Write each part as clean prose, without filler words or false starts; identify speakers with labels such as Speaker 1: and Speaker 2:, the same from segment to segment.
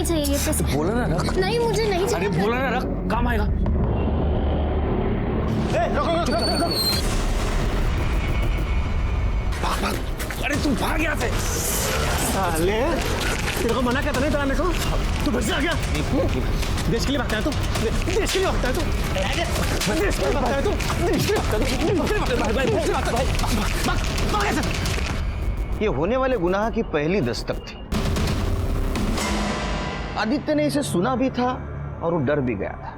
Speaker 1: चाहिए ये पैसे।
Speaker 2: बोला ना रख।
Speaker 1: नहीं मुझे नहीं चाहिए।
Speaker 2: अरे बोला ना रख, काम आएगा। भाग भाग, अरे तू भाग यहाँ से।
Speaker 3: साले तेरे को मना करता नहीं था मेरे को, तू फिर से आ गया। देश के लिए भागता है तू, देश के लिए भागता है तू, देश के लिए भागता है तू, देश के लिए भागता है तू।
Speaker 4: ये होने वाले गुनाह की पहली दस्तक थी। आदित्य ने इसे सुना भी था और वो डर भी गया था,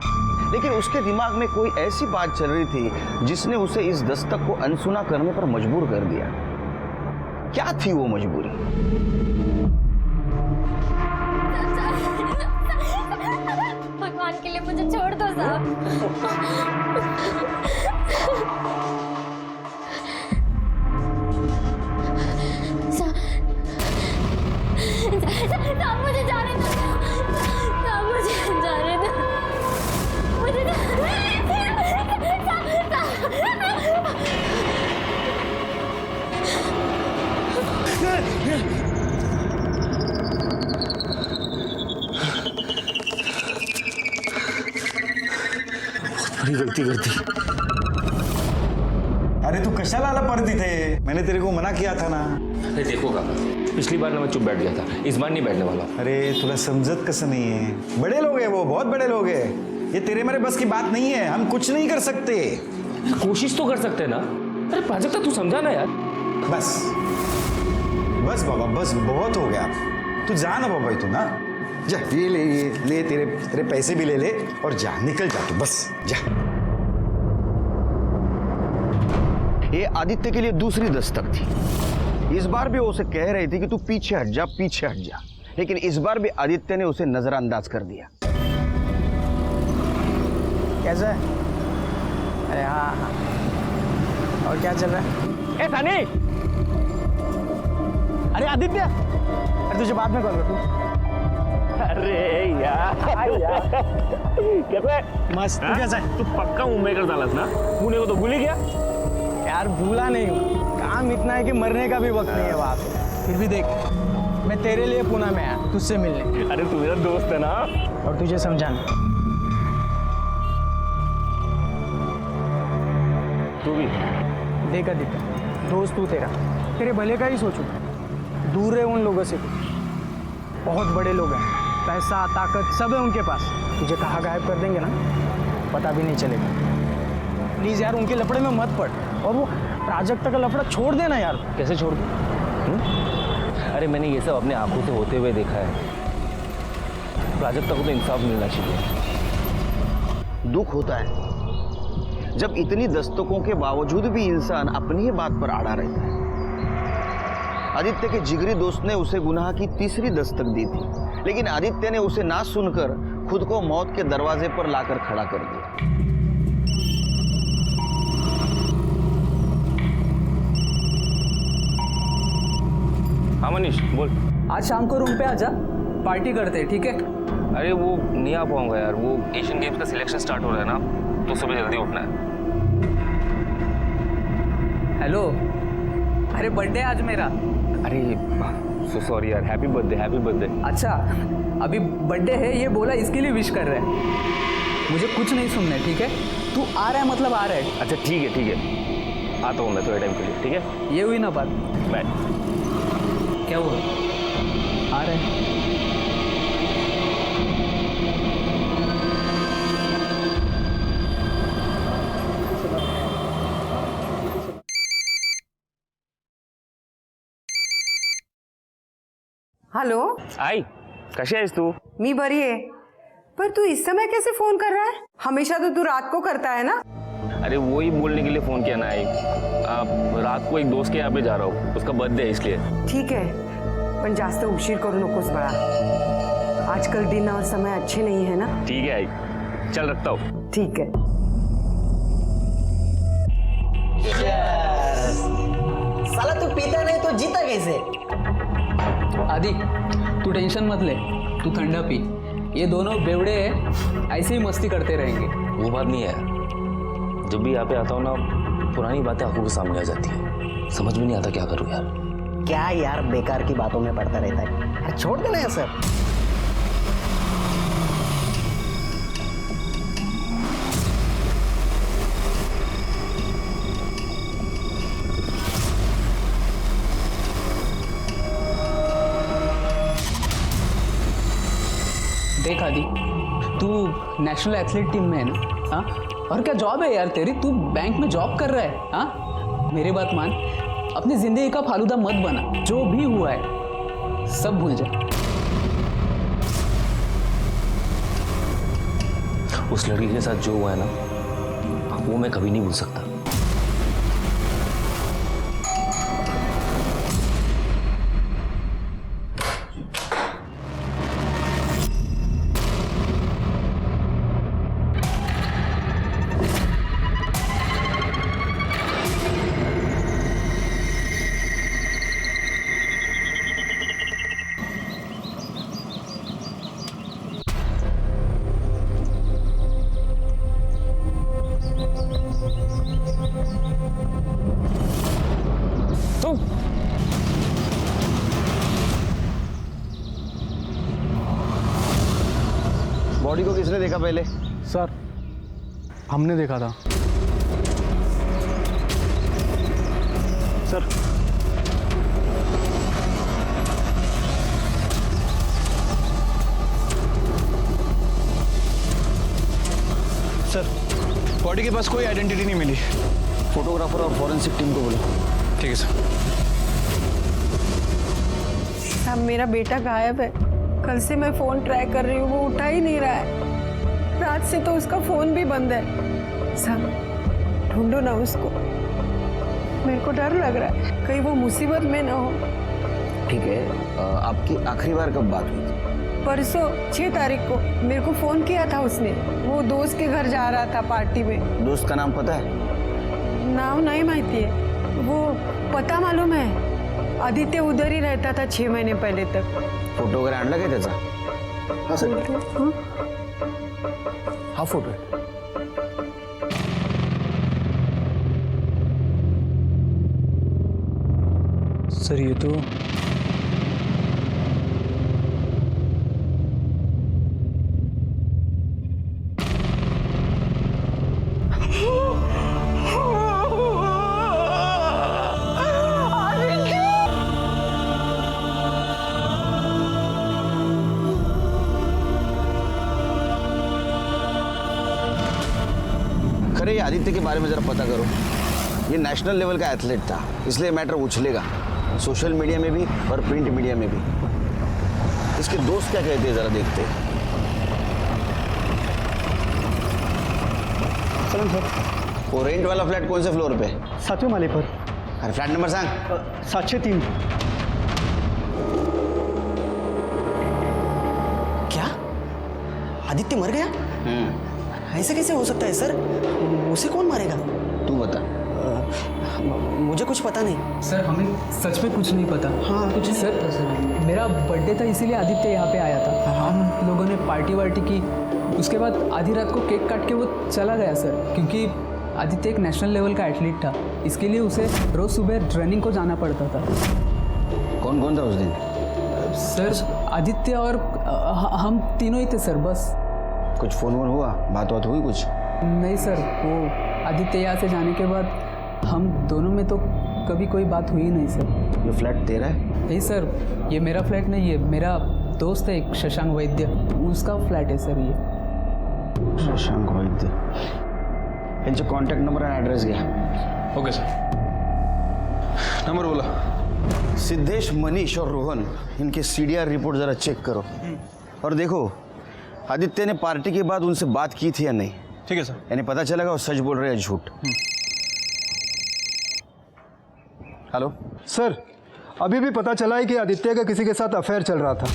Speaker 4: लेकिन उसके दिमाग में कोई ऐसी बात चल रही थी जिसने उसे इस दस्तक को अनसुना करने पर मजबूर कर दिया। क्या थी वो मजबूरी?
Speaker 1: भगवान के लिए मुझे छोड़ दो साहब। साहब मुझे जाने दो, साहब मुझे जाने दो, मुझे
Speaker 2: बड़ी गलती कर दी।
Speaker 5: अरे तू कशाला आला परत इथे? मैंने तेरे को मना किया था ना।
Speaker 2: अरे देखो काका, पिछली बार ना मैं चुप बैठ गया था, इस बार नहीं बैठने वाला।
Speaker 5: अरे तुला समझत कसं नहीं है? बड़े लोग हैं वो, बहुत बड़े लोग हैं। ये तेरे मेरे बस की बात नहीं है, हम कुछ नहीं कर सकते।
Speaker 2: कोशिश तो कर सकते हैं ना। अरे प्राजक्ता तू समझा ना यार।
Speaker 5: बस बस बाबा, बस बहुत हो गया। तू जा ना बाबा, तू ना जा, ये ले तेरे पैसे भी ले ले और जा, निकल जा तू, बस जा।
Speaker 4: ये आदित्य के लिए दूसरी दस्तक थी। इस बार भी वो उसे कह रही थी कि तू पीछे हट जा, पीछे हट जा, लेकिन इस बार भी आदित्य ने उसे नजरअंदाज कर दिया।
Speaker 3: कैसा है? अरे हाँ हाँ, और क्या चल रहा है? ए थाने, अरे आदित्य, अरे तुझे बाद में कॉल कर। तू
Speaker 2: अरे यार कैसे?
Speaker 3: मस्त। तू कैसा है?
Speaker 2: तू पक्का मुंबई कर डालस ना, पुणे को तो भूल ही गया।
Speaker 3: यार भूला नहीं हूँ, काम इतना है कि मरने का भी वक्त नहीं है वहाँ पे। फिर भी देख, मैं तेरे लिए पुणे में आया तुझसे मिलने।
Speaker 2: अरे तू मेरा दोस्त है ना।
Speaker 3: और तुझे समझाना।
Speaker 2: तू भी
Speaker 3: देख आदित्य, दोस्त तू तेरा, तेरे भले का ही सोचू। दूर है उन लोगों से तू, बहुत बड़े लोग हैं, पैसा ताकत सब है उनके पास। तुझे कहाँ गायब कर देंगे ना, पता भी नहीं चलेगा। प्लीज़ यार उनके लफड़े में मत पड़, और वो प्राजक्ता का लफड़ा छोड़ देना यार।
Speaker 2: कैसे छोड़ दूं? अरे मैंने ये सब अपने आंखों से होते हुए देखा है। प्राजक्ता को तो इंसाफ मिलना चाहिए।
Speaker 4: दुख होता है जब इतनी दस्तकों के बावजूद भी इंसान अपनी ही बात पर अड़ा रहता है। आदित्य के जिगरी दोस्त ने उसे गुनाह की तीसरी दस्तक दी थी, लेकिन आदित्य ने उसे ना सुनकर खुद को मौत के दरवाजे पर लाकर खड़ा कर दिया।
Speaker 2: हाँ मनीष बोल।
Speaker 6: आज शाम को रूम पे आजा, पार्टी करते हैं, ठीक है?
Speaker 2: अरे वो नहीं आ पाऊंगा यार, वो एशियन गेम्स का सिलेक्शन स्टार्ट हो रहा है ना, तो सुबह जल्दी उठना है।
Speaker 6: हेलो, अरे बर्थडे आज मेरा।
Speaker 2: अरे सो सॉरी यार, हैप्पी बर्थडे, हैप्पी बर्थडे।
Speaker 6: अच्छा, अभी बर्थडे है ये बोला, इसके लिए विश कर रहे हैं। मुझे कुछ नहीं सुनना है, ठीक है? तू आ रहा है मतलब आ रहा है।
Speaker 2: अच्छा ठीक है, आता हूँ मैं थोड़े टाइम के लिए, ठीक है?
Speaker 6: ये हुई ना बात।
Speaker 2: बाय।
Speaker 6: क्या हुआ? आ रहे हैं।
Speaker 7: हॅलो,
Speaker 2: आई कशी आहेस तू?
Speaker 7: मी बरी आहे, पर तू इस समय कैसे फोन कर रहा है? हमेशा तो तू रात को करता है ना।
Speaker 2: अरे वो ही बोलने के लिए फोन किया ना आई। रात को एक दोस्त के यहाँ पे जा रहा हूँ, उसका बर्थडे है इसलिए।
Speaker 7: ठीक है, पण जास्त उशीर करू नकोस बड़ा। आजकल दिन और समय अच्छे नहीं है ना।
Speaker 2: ठीक है आई, चल रखता हूँ।
Speaker 7: ठीक है।
Speaker 8: साला तू पीता नहीं तो जीता कैसे?
Speaker 6: आदि, तू टेंशन मत ले, तू ठंडा पी। ये दोनों बेवड़े हैं, ऐसे ही मस्ती करते रहेंगे।
Speaker 2: वो बात नहीं है, जब भी यहाँ पे आता हूँ ना, पुरानी बातें आंखों के सामने आ जाती है, समझ में नहीं आता क्या करूँ यार।
Speaker 8: क्या यार बेकार की बातों में पड़ता रहता है, अरे छोड़ देना ये सब।
Speaker 6: देख आदि, तू नेशनल एथलीट टीम में है ना? हाँ, और क्या जॉब है यार तेरी? तू बैंक में जॉब कर रहा है? हाँ, मेरी बात मान, अपनी जिंदगी का फालूदा मत बना। जो भी हुआ है सब भूल जा।
Speaker 2: उस लड़की के साथ जो हुआ है ना, वो मैं कभी नहीं भूल सकता।
Speaker 4: बॉडी को किसने देखा पहले?
Speaker 3: सर हमने देखा था। सर
Speaker 9: सर, बॉडी के पास कोई आइडेंटिटी नहीं मिली।
Speaker 4: फोटोग्राफर और फॉरेंसिक टीम को बोलो।
Speaker 9: ठीक है सर।
Speaker 7: साहब मेरा बेटा गायब है। कल से मैं फ़ोन ट्राई कर रही हूँ, वो उठा ही नहीं रहा है। रात से तो उसका फ़ोन भी बंद है। साहब ढूंढो ना उसको, मेरे को डर लग रहा है कहीं वो मुसीबत में ना हो।
Speaker 4: ठीक है, आपकी आखिरी बार कब बात हुई थी?
Speaker 7: परसों 6 तारीख को मेरे को फ़ोन किया था उसने। वो दोस्त के घर जा रहा था पार्टी में।
Speaker 4: दोस्त का नाम पता है?
Speaker 7: नाम नहीं माहिती है, वो पता मालूम है। आदित्य उधर ही रहता था 6 महीने पहले तक।
Speaker 4: फोटो वगैरह आणला काय त्याचा? हा सर, हा फोटो आहे।
Speaker 3: सर ये तो
Speaker 4: खरे ये आदित्य के बारे में जरा पता करो। ये नेशनल लेवल का एथलीट था, इसलिए मैटर उछलेगा सोशल मीडिया में भी और प्रिंट मीडिया में भी। इसके दोस्त क्या कहते हैं जरा देखते हैं।
Speaker 3: चलो सर।
Speaker 4: वो रेंट वाला फ्लैट कौन से फ्लोर पे?
Speaker 3: 7वें माले पर।
Speaker 4: अरे फ्लैट नंबर सांग।
Speaker 3: 703।
Speaker 8: क्या आदित्य मर गया? ऐसे कैसे हो सकता है सर? उसे कौन मारेगा?
Speaker 4: तू बता।
Speaker 8: मुझे कुछ पता नहीं
Speaker 6: सर, हमें सच में कुछ नहीं पता।
Speaker 8: हाँ, कुछ नहीं पता
Speaker 6: सर, मेरा बर्थडे था इसीलिए आदित्य यहाँ पे आया था। हम लोगों ने पार्टी वार्टी की, उसके बाद आधी रात को केक काट के वो चला गया सर। क्योंकि आदित्य एक नेशनल लेवल का एथलीट था, इसके लिए उसे रोज़ सुबह ट्रेनिंग को जाना पड़ता था।
Speaker 4: कौन कौन था उस दिन?
Speaker 6: सर आदित्य और हम तीनों ही थे सर, बस।
Speaker 4: कुछ फोन वोन हुआ, बात बात हुई कुछ?
Speaker 6: नहीं सर, वो आदित्य यहाँ से जाने के बाद हम दोनों में तो कभी कोई बात हुई नहीं सर।
Speaker 4: ये फ्लैट तेरा है?
Speaker 6: नहीं सर, ये मेरा फ्लैट नहीं है, मेरा दोस्त है एक शशांक वैद्य, उसका फ्लैट है सर ये।
Speaker 4: शशांक वैद्य, यांचे कॉन्टॅक्ट नंबर आणि ॲड्रेस घ्या।
Speaker 9: ओके सर, नंबर बोला।
Speaker 4: सिद्धेश, मनीष और रोहन, इनके CDR रिपोर्ट ज़रा चेक करो और देखो आदित्य ने पार्टी के बाद उनसे बात की थी या नहीं।
Speaker 9: ठीक है सर।
Speaker 4: यानी पता चलेगा वो सच बोल रहे हैं या झूठ। हेलो
Speaker 10: सर, अभी भी पता चला है कि आदित्य का किसी के साथ अफेयर चल रहा था।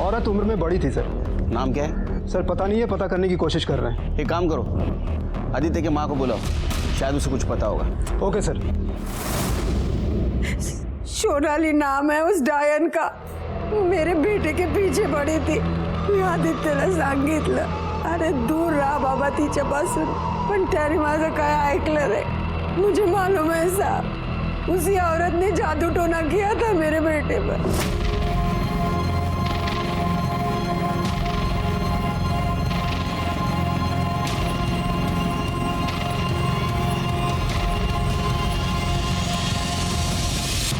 Speaker 10: औरत उम्र में बड़ी थी सर।
Speaker 4: नाम क्या है?
Speaker 10: सर पता नहीं है, पता करने की कोशिश कर रहे हैं।
Speaker 4: एक काम करो, आदित्य के माँ को बुलाओ, शायद उसे कुछ पता होगा।
Speaker 10: Okay sir.
Speaker 7: सोनाली नाम है उस डायन का। मेरे बेटे के पीछे पड़ी थी। मी आदित्यला सांगितलं, अरे दूर रहा बाबा तिच्यापासून, पण त्याने माझं काय ऐकलं नाही। मुझे मालूम है साहब, उसी औरत ने जादू टोना किया था मेरे बेटे पर।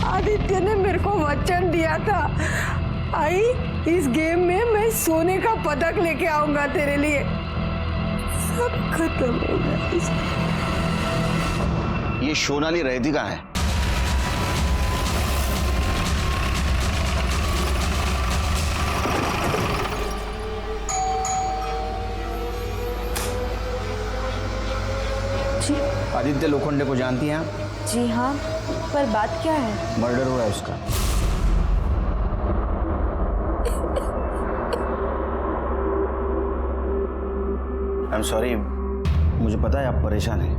Speaker 7: आदित्य ने मेरे को वचन दिया था, आई इस गेम में मैं सोने का पदक लेके आऊंगा तेरे लिए। सब खत्म हो गया।
Speaker 4: ये सोनाली रहती कहाँ है?
Speaker 1: जी
Speaker 4: आदित्य लोखंडे को जानती हैं आप?
Speaker 1: जी हाँ, पर बात क्या है?
Speaker 4: मर्डर हुआ है उसका। आई एम सॉरी, मुझे पता है आप परेशान हैं,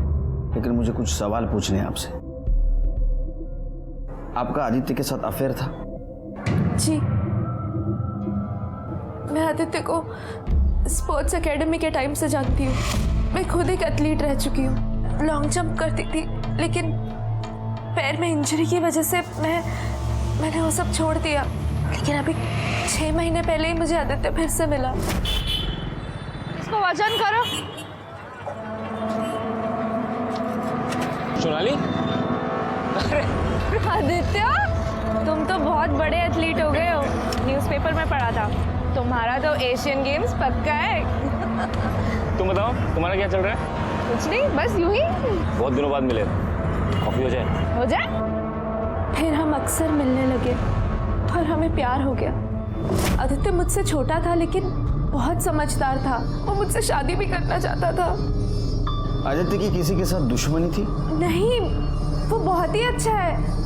Speaker 4: लेकिन मुझे कुछ सवाल पूछने हैं आपसे। आपका आदित्य के साथ अफेयर था?
Speaker 1: जी, मैं आदित्य को स्पोर्ट्स एकेडमी के टाइम से जानती हूँ। मैं खुद एक एथलीट रह चुकी हूँ, लॉन्ग जंप करती थी, लेकिन पैर में इंजरी की वजह से मैंने वो सब छोड़ दिया। लेकिन अभी 6 महीने पहले ही मुझे आदित्य फिर से मिला। इसको वजन करो।
Speaker 2: सोनाली,
Speaker 1: आदित्य, तुम तो बहुत बड़े एथलीट हो गए हो। न्यूज़पेपर में पढ़ा था तुम्हारा तो एशियन गेम्स पक्का है।
Speaker 2: तुम बताओ तुम्हारा क्या चल रहा है?
Speaker 1: कुछ नहीं, बस यूं ही।
Speaker 2: बहुत दिनों बाद मिले, कॉफी हो जाए?
Speaker 1: हो जाए। फिर हम अक्सर मिलने लगे और हमें प्यार हो गया। आदित्य मुझसे छोटा था लेकिन बहुत समझदार था। वो मुझसे शादी भी करना चाहता था।
Speaker 4: आदित्य की किसी के साथ दुश्मनी थी?
Speaker 1: नहीं, वो बहुत ही अच्छा है।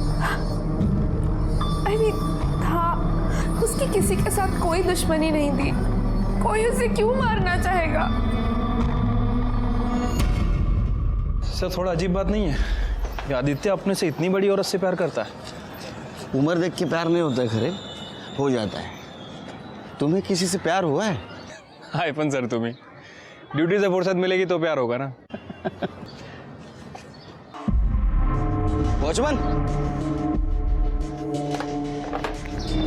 Speaker 1: I mean, था, उसकी किसी के साथ कोई दुश्मनी नहीं थी। कोई उसे क्यों मारना चाहेगा?
Speaker 9: सर थोड़ा अजीब बात नहीं है कि आदित्य अपने से इतनी बड़ी औरत से प्यार करता है?
Speaker 4: उम्र देख के प्यार नहीं होता है खरे, हो जाता है। तुम्हें किसी से प्यार हुआ है?
Speaker 9: हाय पण सर, तुम्हें ड्यूटी से फुर्सत मिलेगी तो प्यार होगा ना।
Speaker 4: वॉचमैन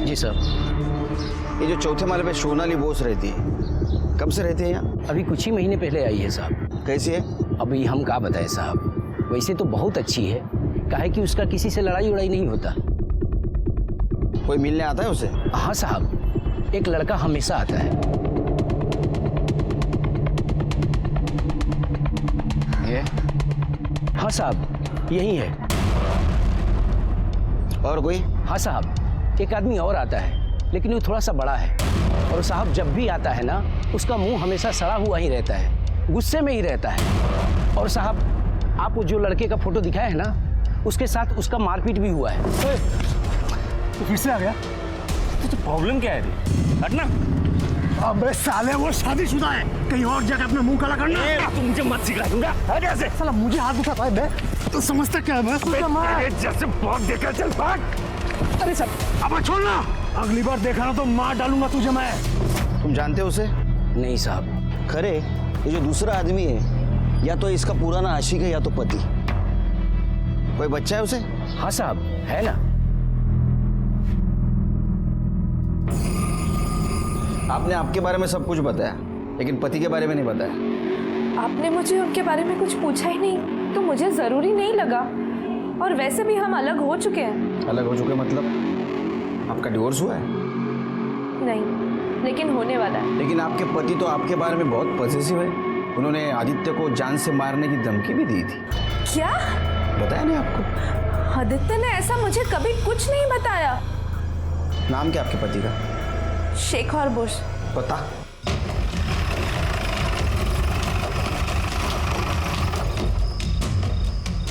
Speaker 11: जी सर।
Speaker 4: ये जो चौथे माले पे सोनाली बोस रहती है, कब से रहती है यहाँ?
Speaker 11: अभी कुछ ही महीने पहले आई है साहब।
Speaker 4: कैसी है?
Speaker 11: अभी हम क्या बताएं साहब, वैसे तो बहुत अच्छी है। काहे कि उसका किसी से लड़ाई उड़ाई नहीं होता।
Speaker 4: कोई मिलने आता है उसे?
Speaker 11: हाँ साहब, एक लड़का हमेशा आता है।
Speaker 4: ये?
Speaker 11: हाँ साहब, यही है।
Speaker 4: और कोई?
Speaker 11: हाँ साहब, एक आदमी और आता है, लेकिन वो थोड़ा सा बड़ा है। और साहब जब भी आता है ना, उसका मुंह हमेशा सड़ा हुआ ही रहता है, गुस्से में ही रहता है। और साहब आप वो जो लड़के का फोटो दिखाया है ना, उसके साथ उसका मारपीट भी हुआ है।
Speaker 3: तो फिर से आ गया?
Speaker 2: तो प्रॉब्लम क्या है? हटना।
Speaker 3: अबे साले, वो शादीशुदा है, कहीं और जगह अपना मुंह काला करना।
Speaker 2: तुम मुझे मत सिखा दूंगा। हट यहाँ से।
Speaker 3: साला मुझे हाथ उठाता है बे, तो समझता क्या है मैं?
Speaker 2: तेरे जैसे बहुत देखा, चल भाग।
Speaker 3: अरे सर, अब छोड़ना, अगली बार देखा ना तो मार डालूंगा तुझे मैं।
Speaker 4: तुम जानते हो उसे?
Speaker 11: नहीं साहब।
Speaker 4: खरे, ये जो दूसरा आदमी है, या तो इसका पुराना आशिक है या तो पति। कोई बच्चा है उसे?
Speaker 11: हाँ साहब, है ना।
Speaker 4: आपने आपके बारे में सब कुछ बताया, लेकिन पति के बारे में नहीं बताया।
Speaker 1: आपने मुझे उनके बारे में कुछ पूछा ही नहीं, तो मुझे जरूरी नहीं लगा। और वैसे भी हम अलग हो चुके हैं।
Speaker 4: अलग हो चुके मतलब? आपका डिवोर्स हुआ है?
Speaker 1: नहीं, लेकिन होने वाला है।
Speaker 4: लेकिन आपके पति तो आपके बारे में बहुत पॉजिटिव है। उन्होंने आदित्य को जान से मारने की धमकी भी दी थी।
Speaker 1: क्या?
Speaker 4: बताया नहीं आपको?
Speaker 1: आदित्य ने ऐसा मुझे कभी कुछ नहीं बताया।
Speaker 4: नाम क्या आपके पति का?
Speaker 1: शेखर बुश।
Speaker 4: पता?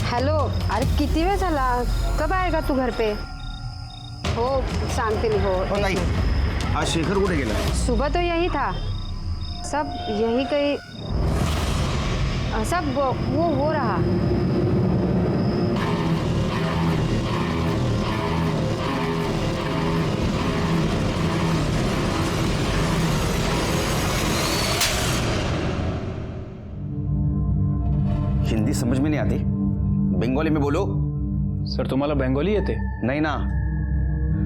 Speaker 12: हॅलो, अरे किती वेळ झाला, कब आएगा तू घर पे? हो सांगते मी। हो
Speaker 4: ताई, आज शेखर कुठे गेला?
Speaker 12: सुबह तो यही था, सब यही कहीं, सब वो हो रहा।
Speaker 4: हिंदी समझ में नहीं आती, बंगाली में बोलो।
Speaker 9: सर तुम्हाला बंगाली येते?
Speaker 4: नहीं ना,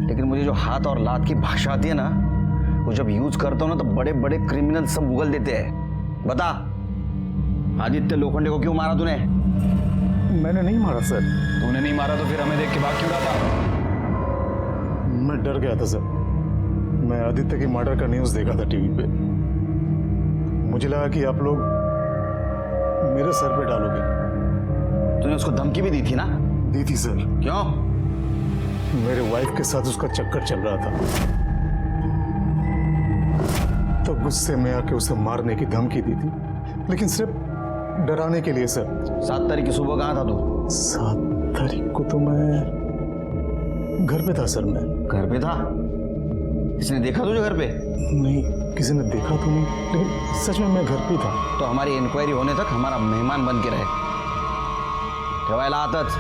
Speaker 4: लेकिन मुझे जो हाथ और लात की भाषा आती है ना, वो जब यूज करता हूँ ना, तो बड़े बड़े क्रिमिनल सब उगल देते हैं। बता, आदित्य लोखंडे को क्यों मारा तूने?
Speaker 10: मैंने नहीं मारा सर।
Speaker 9: तूने नहीं मारा तो फिर हमें देख के भाग क्यों रहा था?
Speaker 10: मैं डर गया था सर।
Speaker 13: मैं आदित्य की मर्डर का न्यूज़ देखा था टीवी पे। मुझे लगा कि आप लोग मेरे सर पे डालोगे।
Speaker 4: तूने उसको धमकी भी दी थी ना?
Speaker 13: दी थी सर।
Speaker 4: क्यों?
Speaker 13: मेरे वाइफ के साथ उसका चक्कर चल रहा था, तो गुस्से में आके उसे मारने की धमकी दी थी, लेकिन सिर्फ डराने के लिए सर।
Speaker 4: 7 तारीख की सुबह कहाँ था तू?
Speaker 13: 7 तारीख को तो मैं घर पे था सर। मैं
Speaker 4: घर पे था? किसने देखा तुझे घर पे?
Speaker 13: नहीं, किसी ने देखा तो नहीं, लेकिन सच में मैं घर पे था।
Speaker 4: तो हमारी इंक्वायरी होने तक हमारा मेहमान बन के रहे। ठेवायला आताच।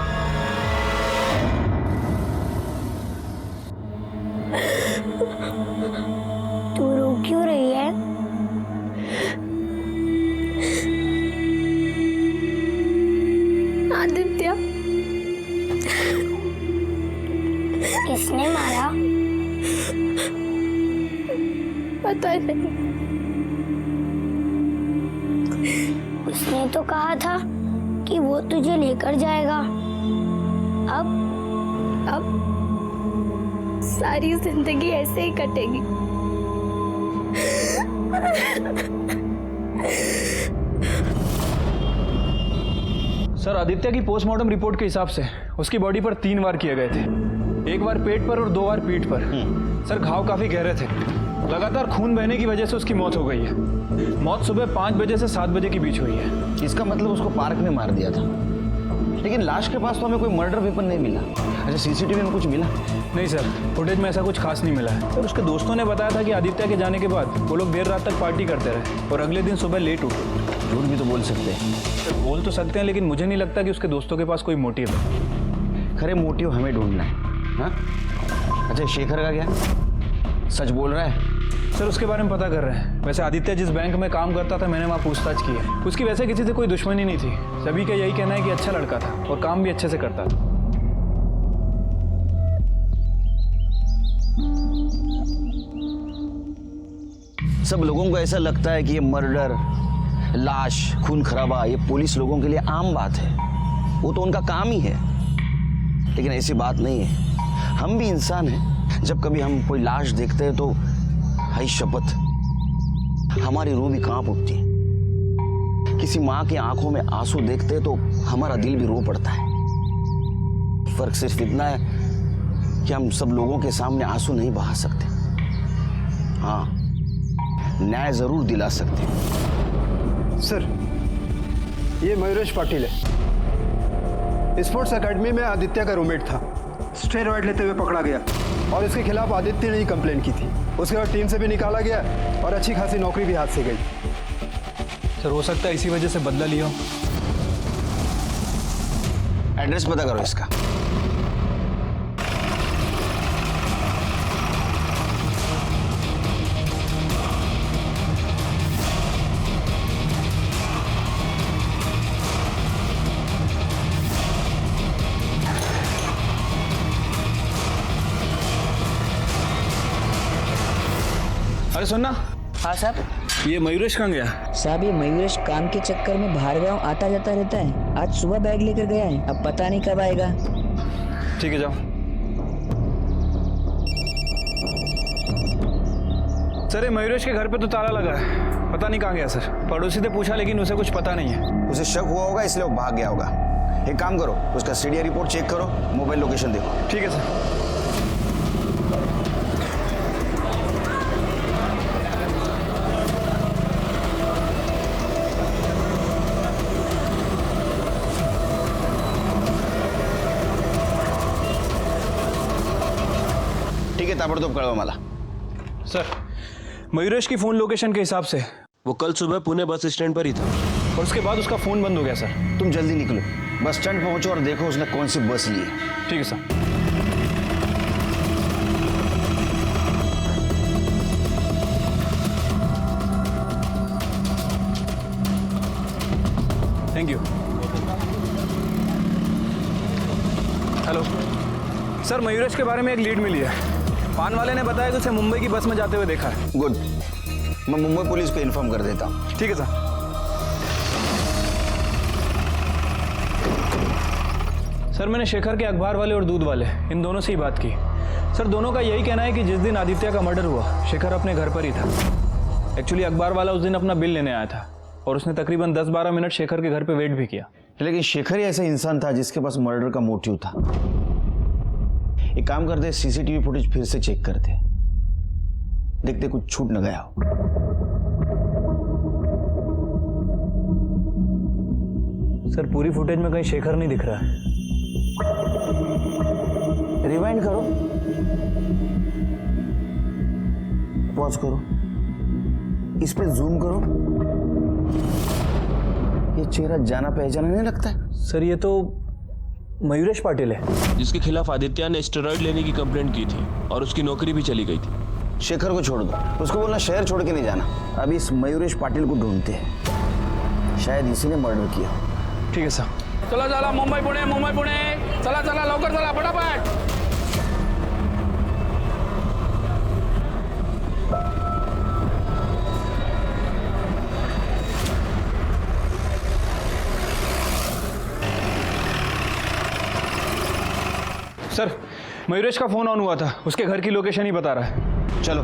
Speaker 14: तू रो क्यों रही है?
Speaker 1: आदित्य,
Speaker 14: किसने मारा?
Speaker 1: पता नहीं।
Speaker 14: उसने तो कहा था कि वो तुझे लेकर जाएगा।
Speaker 1: अब सारी जिंदगी ऐसे ही कटेगी।
Speaker 9: सर, आदित्य की पोस्टमार्टम रिपोर्ट के हिसाब से उसकी बॉडी पर 3 वार किए गए थे। 1 बार पेट पर और 2 बार पीठ पर। सर, घाव काफी गहरे थे। लगातार खून बहने की वजह से उसकी मौत हो गई है। मौत सुबह 5 बजे से 7 बजे के बीच हुई है।
Speaker 4: इसका मतलब उसको पार्क में मार दिया था, लेकिन लाश के पास तो हमें कोई मर्डर वेपन नहीं मिला। अच्छा, सीसीटीवी में कुछ मिला?
Speaker 9: नहीं सर, फुटेज में ऐसा कुछ खास नहीं मिला है। सर, उसके दोस्तों ने बताया था कि आदित्य के जाने के बाद वो लोग देर रात तक पार्टी करते रहे और अगले दिन सुबह लेट उठे।
Speaker 4: झूठ भी तो बोल सकते हैं।
Speaker 9: सर, बोल तो सकते हैं, लेकिन मुझे नहीं लगता कि उसके दोस्तों के पास कोई मोटिव है।
Speaker 4: खरे मोटिव हमें ढूंढना है। हाँ? अच्छा, शेखर का क्या? सच बोल रहा है?
Speaker 9: सर, उसके बारे में पता कर रहे हैं। वैसे आदित्य जिस बैंक में काम करता था, मैंने वहाँ पूछताछ की है। उसकी वैसे किसी से कोई दुश्मनी नहीं थी। सभी का यही कहना है कि अच्छा लड़का था और काम भी अच्छे से करता था।
Speaker 4: सब लोगों को ऐसा लगता है कि ये मर्डर, लाश, खून खराबा ये पुलिस लोगों के लिए आम बात है। वो तो उनका काम ही है, लेकिन ऐसी बात नहीं है। हम भी इंसान हैं। जब कभी हम कोई लाश देखते हैं तो हाय शपथ, हमारी रूह भी कांप उठती है। किसी माँ की आंखों में आंसू देखते हैं तो हमारा दिल भी रो पड़ता है। फर्क सिर्फ इतना है कि हम सब लोगों के सामने आंसू नहीं बहा सकते। हाँ, न्याय जरूर दिला सकते हैं।
Speaker 10: सर, ये मयूरेश पाटिल है। स्पोर्ट्स एकेडमी में आदित्य का रूममेट था। स्टेरॉइड लेते हुए पकड़ा गया और इसके खिलाफ आदित्य ने ही कंप्लेंट की थी। उसके बाद टीम से भी निकाला गया और अच्छी खासी नौकरी भी हाथ से गई।
Speaker 9: सर, हो सकता है इसी वजह से बदला लिया हो।
Speaker 4: एड्रेस पता करो इसका।
Speaker 9: अरे सुनना।
Speaker 15: हाँ साहब।
Speaker 9: ये मयूरेश कहाँ गया?
Speaker 15: साहब, ये मयूरेश काम के चक्कर में बाहर गाँव आता जाता रहता है। आज सुबह बैग लेकर गया है, अब पता नहीं कब आएगा।
Speaker 9: ठीक है, जाओ। सर, ये मयूरेश के घर पे तो ताला लगा है, पता नहीं कहाँ गया सर। पड़ोसी से पूछा लेकिन उसे कुछ पता नहीं है।
Speaker 4: उसे शक हुआ होगा इसलिए वो भाग गया होगा। एक काम करो, उसका सीडीआर रिपोर्ट चेक करो, मोबाइल लोकेशन देखो।
Speaker 9: ठीक है सर।
Speaker 4: ठीक है, ताबड़तोब कळवा मला।
Speaker 9: सर, मयूरेश की फोन लोकेशन के हिसाब से
Speaker 16: वो कल सुबह पुणे बस स्टैंड पर ही था
Speaker 9: और उसके बाद उसका फोन बंद हो गया सर।
Speaker 4: तुम जल्दी निकलो, बस स्टैंड पहुंचो और देखो उसने कौन सी बस ली है।
Speaker 9: ठीक है sir. Thank you. Hello sir, Mayuresh के बारे में एक लीड मिली है। पान वाले ने बताया कि उसे मुंबई की बस में जाते हुए देखा है।
Speaker 4: गुड, मैं मुंबई पुलिस को इन्फॉर्म कर देता हूँ।
Speaker 9: ठीक है सर। सर, मैंने शेखर के अखबार वाले और दूध वाले इन दोनों से ही बात की। सर दोनों का यही कहना है कि जिस दिन आदित्य का मर्डर हुआ शेखर अपने घर पर ही था। एक्चुअली अखबार वाला उस दिन अपना बिल लेने आया था और उसने तकरीबन 10-12 मिनट शेखर के घर पे वेट भी किया।
Speaker 4: लेकिन शेखर ही ऐसा इंसान था जिसके पास मर्डर का मोटिव था। एक काम करते, सीसीटीवी फुटेज फिर से चेक करते, देखते कुछ छूट न गया हो।
Speaker 9: सर पूरी फुटेज में कहीं शेखर नहीं दिख रहा है।
Speaker 4: रिवाइंड करो, पॉज करो, इस पे जूम करो। ये चेहरा जाना पहचाना नहीं लगता है।
Speaker 9: सर ये तो मयूरेश पाटिल है
Speaker 16: जिसके खिलाफ आदित्य ने स्टेरॉइड लेने की कंप्लेंट की थी और उसकी नौकरी भी चली गई थी।
Speaker 4: शेखर को छोड़ दो, उसको बोलना शहर छोड़ के नहीं जाना। अभी इस मयूरेश पाटिल को ढूंढते हैं, शायद इसी ने मर्डर किया।
Speaker 9: ठीक है सर।
Speaker 11: चला चला मुंबई पुणे चला चला लवकर चला फटाफट।
Speaker 9: सर मयूरेश का फोन ऑन हुआ था, उसके घर की लोकेशन ही बता रहा है।
Speaker 4: चलो।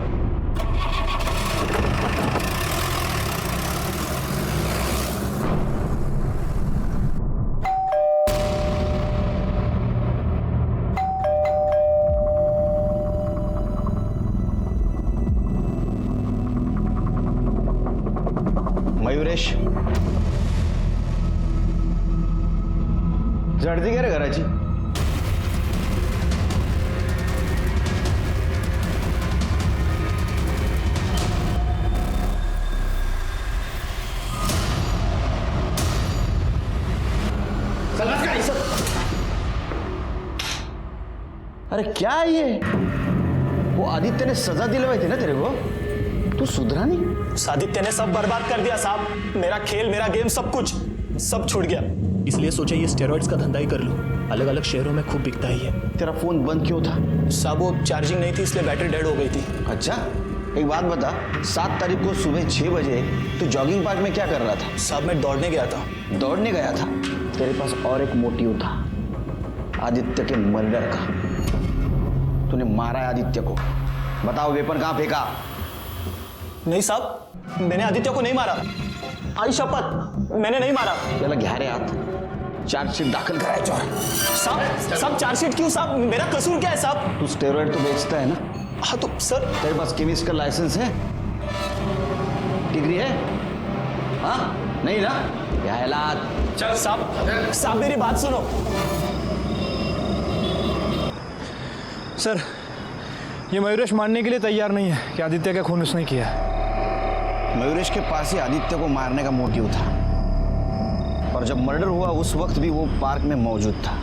Speaker 4: मयूरेश झडती घे रे घराची। अरे क्या है ये? वो आदित्य ने सजा दिलवाई थी ना तेरे को, तू सुधरा नहीं?
Speaker 8: आदित्य ने सब बर्बाद कर दिया साहब, मेरा खेल, मेरा गेम, सब कुछ सब छूट गया। इसलिए सोचा ये स्टेरॉइड्स का धंधा ही कर लूं, अलग अलग शहरों में खूब बिकता ही है।
Speaker 4: तेरा फोन बंद क्यों था?
Speaker 8: साहब वो चार्जिंग नहीं थी इसलिए बैटरी डेड हो गई थी।
Speaker 4: अच्छा, एक बात बता, 7 तारीख को सुबह 6 बजे तू जॉगिंग पार्क में क्या कर रहा था?
Speaker 8: साहब मैं दौड़ने गया था।
Speaker 4: दौड़ने गया था? तेरे पास और एक मोटिव था, आदित्य के मर्डर का। तूने मारा है आदित्य को, बताओ वेपन कहाँ फेंका?
Speaker 8: नहीं साहब, मैंने आदित्य को नहीं मारा, आई शपथ मैंने नहीं मारा।
Speaker 4: चला गहरे हाथ, चार्जशीट दाखिल कराया चोर।
Speaker 8: साहब चार्जशीट क्यों साहब, मेरा कसूर क्या है साहब?
Speaker 4: तू स्टेरॉइड तो बेचता है ना?
Speaker 8: हाँ तो सर
Speaker 4: तेरे पास केमिस्ट का लाइसेंस है, डिग्री है? हाँ नहीं ना? क्या हालात?
Speaker 8: चल साहब मेरी बात सुनो।
Speaker 9: सर ये मयूरेश मानने के लिए तैयार नहीं है कि आदित्य का खून उसने किया।
Speaker 4: मयूरेश के पास ही आदित्य को मारने का मोटिव था और जब मर्डर हुआ उस वक्त भी वो पार्क में मौजूद था।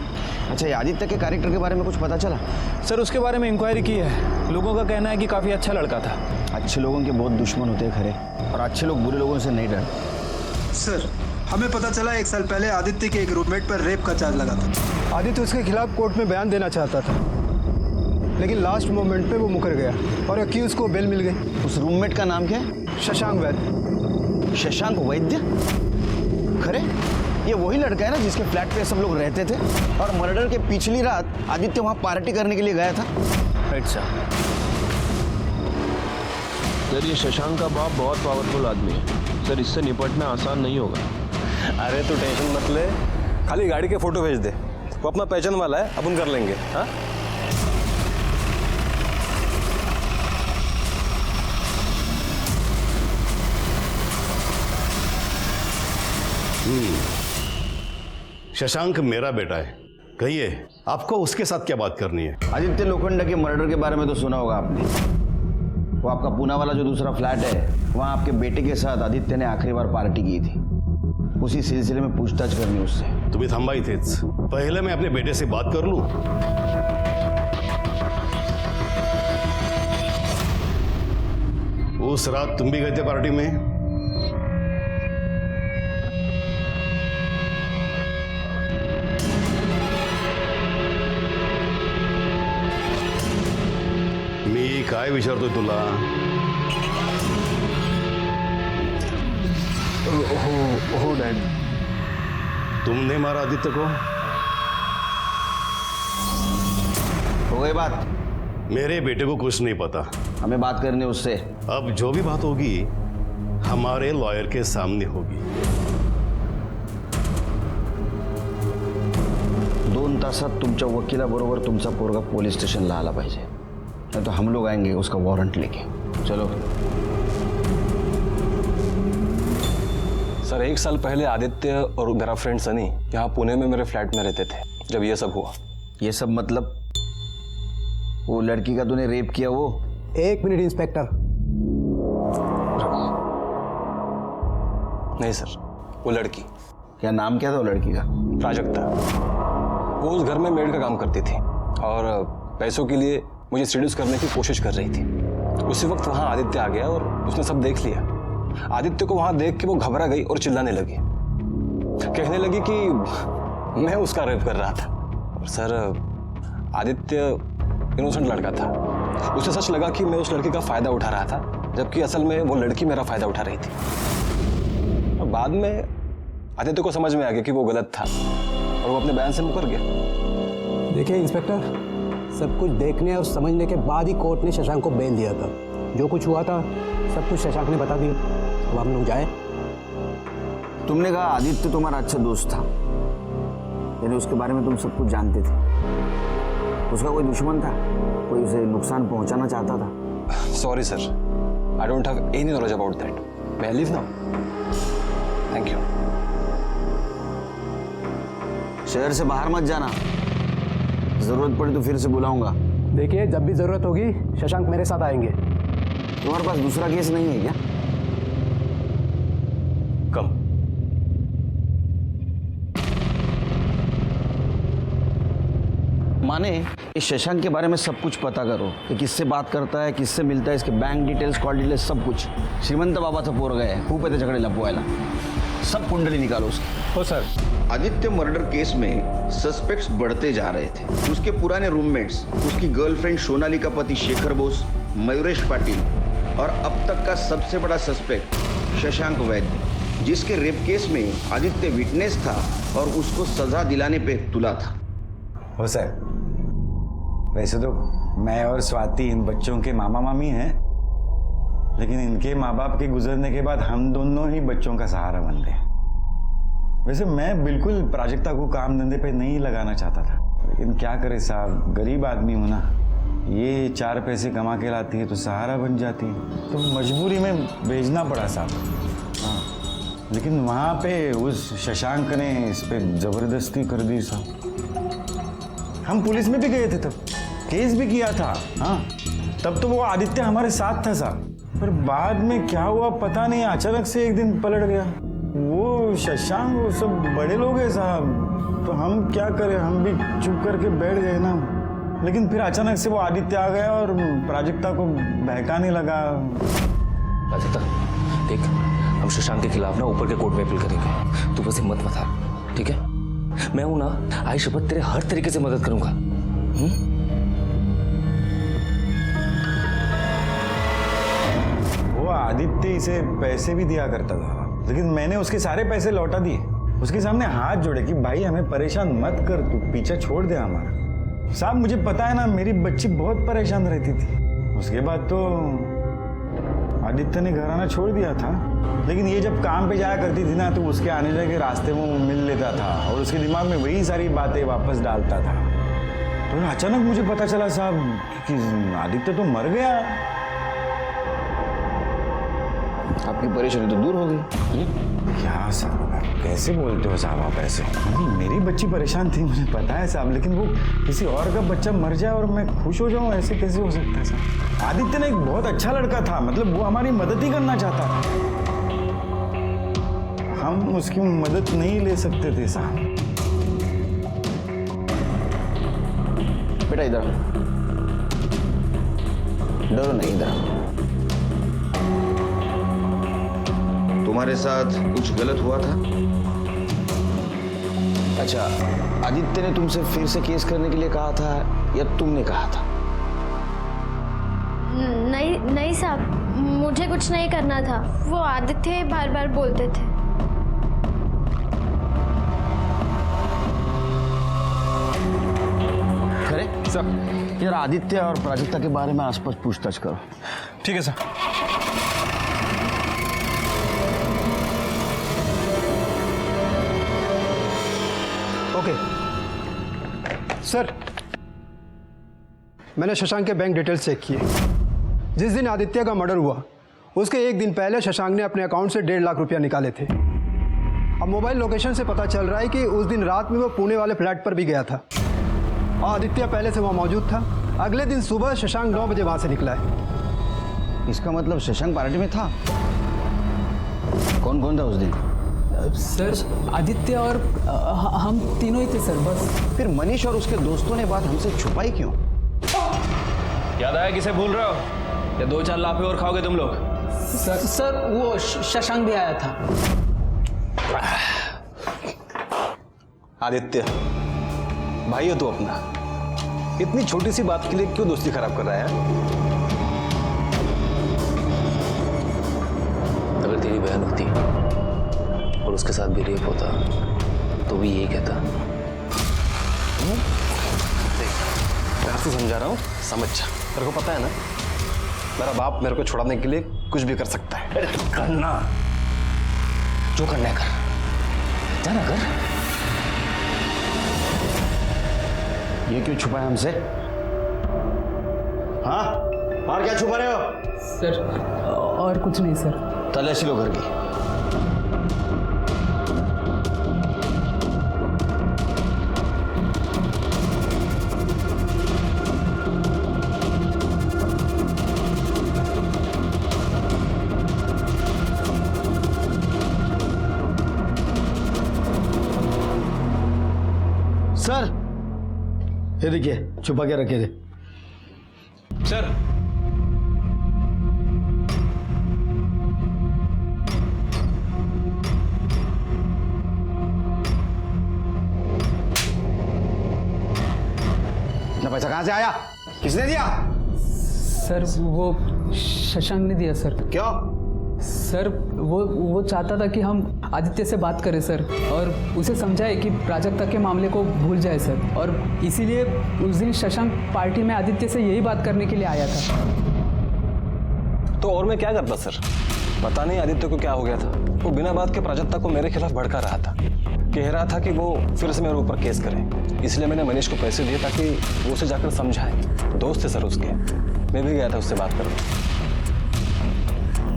Speaker 4: अच्छा, ये आदित्य के कैरेक्टर के बारे में कुछ पता चला?
Speaker 9: सर उसके बारे में इंक्वायरी की है, लोगों का कहना है कि काफ़ी अच्छा लड़का था।
Speaker 4: अच्छे लोगों के बहुत दुश्मन होते हैं खरे, और अच्छे लोग बुरे लोगों से नहीं डरते।
Speaker 10: सर हमें पता चला 1 साल पहले आदित्य के एक रूममेट पर रेप का चार्ज लगा था। आदित्य उसके खिलाफ कोर्ट में बयान देना चाहता था, लेकिन लास्ट मोमेंट पे वो मुकर गया और अक्यूज को बेल मिल गई।
Speaker 4: उस रूममेट का नाम क्या है?
Speaker 10: शशांक वैद्य।
Speaker 4: शशांक वैद्य? खरे ये वही लड़का है ना जिसके फ्लैट पे सब लोग रहते थे और मर्डर के पिछली रात आदित्य वहां पार्टी करने के लिए गया था?
Speaker 9: अच्छा
Speaker 16: सर ये शशांक का बाप बहुत पावरफुल आदमी है सर, इससे निपटना आसान नहीं होगा।
Speaker 2: अरे तू टेंशन मत ले, खाली गाड़ी के फोटो भेज दे, वो अपना पहचान वाला है, अपन कर लेंगे। हाँ
Speaker 13: शशांक मेरा बेटा है, कहिए आपको उसके साथ क्या बात करनी है?
Speaker 4: आदित्य लोखंडा के मर्डर के बारे में तो सुना होगा आपने। वो आपका पूना वाला जो दूसरा फ्लैट है, वहाँ आपके बेटे के साथ आदित्य ने आखिरी बार पार्टी की थी। उसी सिलसिले में पूछताछ करनी उससे।
Speaker 13: तुम्ही थांबा इथेच, पहले मैं अपने बेटे से बात कर लूं। उस रात तुम भी गए थे पार्टी में? मी काय विचारतोय तुला?
Speaker 10: हो डैड।
Speaker 13: तुमने मारा आदित्य को?
Speaker 4: हो गई बात?
Speaker 17: मेरे बेटे को कुछ नहीं पता।
Speaker 4: हमें बात करनी उससे।
Speaker 17: अब जो भी बात होगी हमारे लॉयर के सामने होगी।
Speaker 4: 2 तासात तुमच्या वकिलाबरोबर तुमचा पोरगा पोलीस स्टेशनला आला पाहिजे, नहीं तो हम लोग आएंगे उसका वारंट लेके। चलो।
Speaker 18: सर 1 साल पहले आदित्य और मेरा फ्रेंड सनी यहाँ पुणे में मेरे फ्लैट में रहते थे जब ये सब हुआ।
Speaker 4: ये सब मतलब वो लड़की का तूने रेप किया वो?
Speaker 10: 1 मिनट इंस्पेक्टर।
Speaker 18: नहीं सर, वो लड़की।
Speaker 4: क्या नाम क्या था वो लड़की का?
Speaker 18: प्राजक्ता। वो उस घर में मेड का काम करती थी और पैसों के लिए मुझे सीड्यूस करने की कोशिश कर रही थी। उसी वक्त वहाँ आदित्य आ गया और उसने सब देख लिया। आदित्य को वहाँ देख के वो घबरा गई और चिल्लाने लगी, कहने लगी कि मैं उसका रेप कर रहा था। और सर आदित्य इनोसेंट लड़का था, उसे सच लगा कि मैं उस लड़की का फायदा उठा रहा था, जबकि असल में वो लड़की मेरा फायदा उठा रही थी। और बाद में आदित्य को समझ में आ गया कि वो गलत था और वो अपने बयान से मुकर गया।
Speaker 10: देखिए इंस्पेक्टर, सब कुछ देखने और समझने के बाद ही कोर्ट ने शशांक को बेल दिया था। जो कुछ हुआ था सब कुछ शशांक ने बता दिया। अब हम लोग जाए।
Speaker 4: तुमने कहा आदित्य तुम्हारा अच्छा दोस्त था, यानी उसके बारे में तुम सब कुछ जानते थे। उसका कोई दुश्मन था, कोई उसे नुकसान पहुंचाना चाहता था?
Speaker 18: Sorry sir, I don't have any knowledge about that. मैं लीव नाउ। Thank you.
Speaker 4: शहर से बाहर मत जाना, जरूरत पड़ी तो फिर से बुलाऊंगा।
Speaker 10: देखिए जब भी जरूरत होगी शशांक मेरे साथ आएंगे।
Speaker 4: तुम्हारे पास दूसरा केस नहीं है क्या?
Speaker 18: कम।
Speaker 4: माने इस शशांक के बारे में सब कुछ पता करो कि किससे बात करता है, किससे मिलता है, इसके बैंक डिटेल्स, कॉल डिटेल्स, सब कुछ। श्रीमंत बाबाचा पोरगा आहे, खूप आहे त्याच्याकडे लपवायला। सब कुंडली निकालो उसकी।
Speaker 9: हो सर।
Speaker 4: आदित्य मर्डर केस में सस्पेक्ट्स बढ़ते जा रहे थे। उसके पुराने रूममेट्स, उसकी गर्लफ्रेंड सोनाली का पति शेखर बोस, मयूरेश पाटिल और अब तक का सबसे बड़ा सस्पेक्ट शशांक वैद्य, जिसके रेप केस में आदित्य विटनेस था और उसको सजा दिलाने पे तुला था।
Speaker 5: हो सर, वैसे तो मैं और स्वाति इन बच्चों के मामा मामी हैं, लेकिन इनके माँ बाप के गुजरने के बाद हम दोनों ही बच्चों का सहारा बन गए। वैसे मैं बिल्कुल प्राजक्ता को काम धंधे पे नहीं लगाना चाहता था, लेकिन क्या करे साहब, गरीब आदमी हूं ना। ये 4 पैसे कमा के लाती है तो सहारा बन जाती है, तो मजबूरी में भेजना पड़ा साहब। हाँ, लेकिन वहाँ पे उस शशांक ने इस पे जबरदस्ती कर दी साहब। हम पुलिस में भी गए थे, तब केस भी किया था। हाँ, तब तो वो आदित्य हमारे साथ था साहब, पर बाद में क्या हुआ पता नहीं, अचानक से एक दिन पलट गया। वो शशांक, वो सब बड़े लोग हैं साहब, तो हम क्या करें, हम भी चुप करके बैठ गए ना। लेकिन फिर अचानक से वो आदित्य आ गया और प्राजक्ता को बहकाने लगा।
Speaker 2: प्राजक्ता देख, हम शशांक के खिलाफ ना ऊपर के कोर्ट में अपील करेंगे, तू बस हिम्मत मत हार, ठीक है? मैं हूं ना, आई शपथ तेरे हर तरीके से मदद करूंगा।
Speaker 5: वो आदित्य इसे पैसे भी दिया करता था, लेकिन मैंने उसके सारे पैसे लौटा दिए। उसके सामने हाथ जोड़े कि भाई हमें परेशान मत कर, तू पीछा छोड़ दे हमारा। साहब मुझे पता है ना, मेरी बच्ची बहुत परेशान रहती थी। उसके बाद तो आदित्य ने घर आना छोड़ दिया था, लेकिन ये जब काम पे जाया करती थी ना, तो उसके आने जाने के रास्ते में मिल लेता था और उसके दिमाग में वही सारी बातें वापस डालता था। तो अचानक मुझे पता चला साहब कि आदित्य तो मर गया।
Speaker 4: आपकी परेशानी तो दूर हो गई।
Speaker 5: क्या साहब कैसे बोलते हो साहब आप ऐसे? मेरी बच्ची परेशान थी, मुझे पता है साहब, लेकिन वो किसी और का बच्चा मर जाए और मैं खुश हो जाऊं, ऐसे कैसे हो सकता है साहब? आदित्य ने एक बहुत अच्छा लड़का था, मतलब वो हमारी मदद ही करना चाहता था। हम उसकी मदद नहीं ले सकते थे साहब।
Speaker 4: बेटा इधर डरो नहीं, इधर। तुम्हारे साथ कुछ गलत हुआ था? अच्छा, आदित्य ने तुमसे फिर से केस करने के लिए कहा था या तुमने कहा था?
Speaker 14: नहीं साहब, मुझे कुछ नहीं करना था। वो आदित्य बार बार बोलते थे।
Speaker 4: खरे सर यार आदित्य और प्राजक्ता के बारे में आसपास पूछताछ करो।
Speaker 9: ठीक है सर।
Speaker 10: ओके सर, मैंने शशांक के बैंक डिटेल्स चेक किए। जिस दिन आदित्य का मर्डर हुआ उसके एक दिन पहले शशांक ने अपने अकाउंट से 1.5 लाख रुपया निकाले थे। अब मोबाइल लोकेशन से पता चल रहा है कि उस दिन रात में वो पुणे वाले फ्लैट पर भी गया था और आदित्य पहले से वहाँ मौजूद था। अगले दिन सुबह शशांक 9 बजे वहाँ से निकला है।
Speaker 4: इसका मतलब शशांक पार्टी में था। कौन कौन था उस दिन?
Speaker 6: सर आदित्य और हम तीनों ही थे सर, बस।
Speaker 4: फिर मनीष और उसके दोस्तों ने बात हमसे छुपाई क्यों?
Speaker 9: याद आया किसे भूल रहे हो या 2-4 लाफे और खाओगे तुम लोग?
Speaker 6: सर वो शशांक भी आया था।
Speaker 18: आदित्य भाई हो तू अपना, इतनी छोटी सी बात के लिए क्यों दोस्ती खराब कर रहा है?
Speaker 2: अगर तेरी बहन होती और उसके साथ भी रेप होता तो भी यही कहता।
Speaker 18: मैं आपसे समझा रहा हूँ, समझ जा। तेरे को पता है ना मेरा बाप मेरे को छुड़ाने के लिए कुछ भी कर सकता है।
Speaker 2: अरे करना जो करना है कर, जाना कर।
Speaker 4: ये क्यों छुपाया हमसे? हाँ और क्या छुपा रहे हो?
Speaker 6: सर और कुछ नहीं सर।
Speaker 4: तलाशी लो घर की। सर ये देखिए छुपा के रखे थे।
Speaker 9: सर
Speaker 4: इतना पैसा कहां से आया? किसने दिया?
Speaker 6: सर वो शशांक ने दिया सर।
Speaker 4: क्यों?
Speaker 6: सर वो चाहता था कि हम आदित्य से बात करें सर, और उसे समझाए कि प्राजक्ता के मामले को भूल जाए सर, और इसीलिए उस दिन शशांक पार्टी में आदित्य से यही बात करने के लिए आया था।
Speaker 18: तो और मैं क्या करता सर? पता नहीं आदित्य को क्या हो गया था। वो बिना बात के प्राजक्ता को मेरे खिलाफ भड़का रहा था, कह रहा था कि वो फिर से मेरे ऊपर केस करे। इसलिए मैंने मनीष को पैसे दिए ताकि वो उसे जाकर समझाए। दोस्त थे सर उसके, मैं भी गया था उससे बात करने।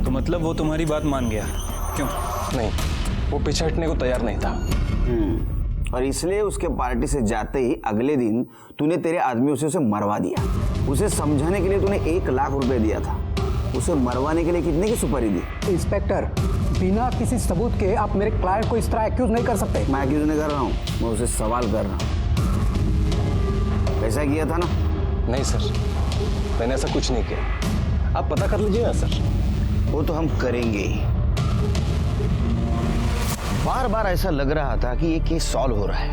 Speaker 9: तो मतलब वो तुम्हारी बात मान गया? क्यों?
Speaker 18: नहीं, वो पीछे हटने को तैयार नहीं था।
Speaker 4: और इसलिए उसके पार्टी से जाते ही अगले दिन तूने तेरे आदमियों से उसे मरवा दिया। उसे समझाने के लिए तूने 1 लाख रुपए दिया था। उसे मरवाने के लिए कितने की सुपारी दी?
Speaker 3: इंस्पेक्टर, बिना किसी सबूत के आप मेरे क्लाइंट को इस तरह एक्यूज नहीं कर सकते।
Speaker 4: मैं एक्यूज नहीं कर रहा हूँ, मैं उसे सवाल कर रहा हूँ। ऐसा किया था ना?
Speaker 18: नहीं सर, मैंने ऐसा कुछ नहीं किया। आप पता कर लीजिए ना सर।
Speaker 4: वो तो हम करेंगे ही। बार बार ऐसा लग रहा था कि ये केस सॉल्व हो रहा है।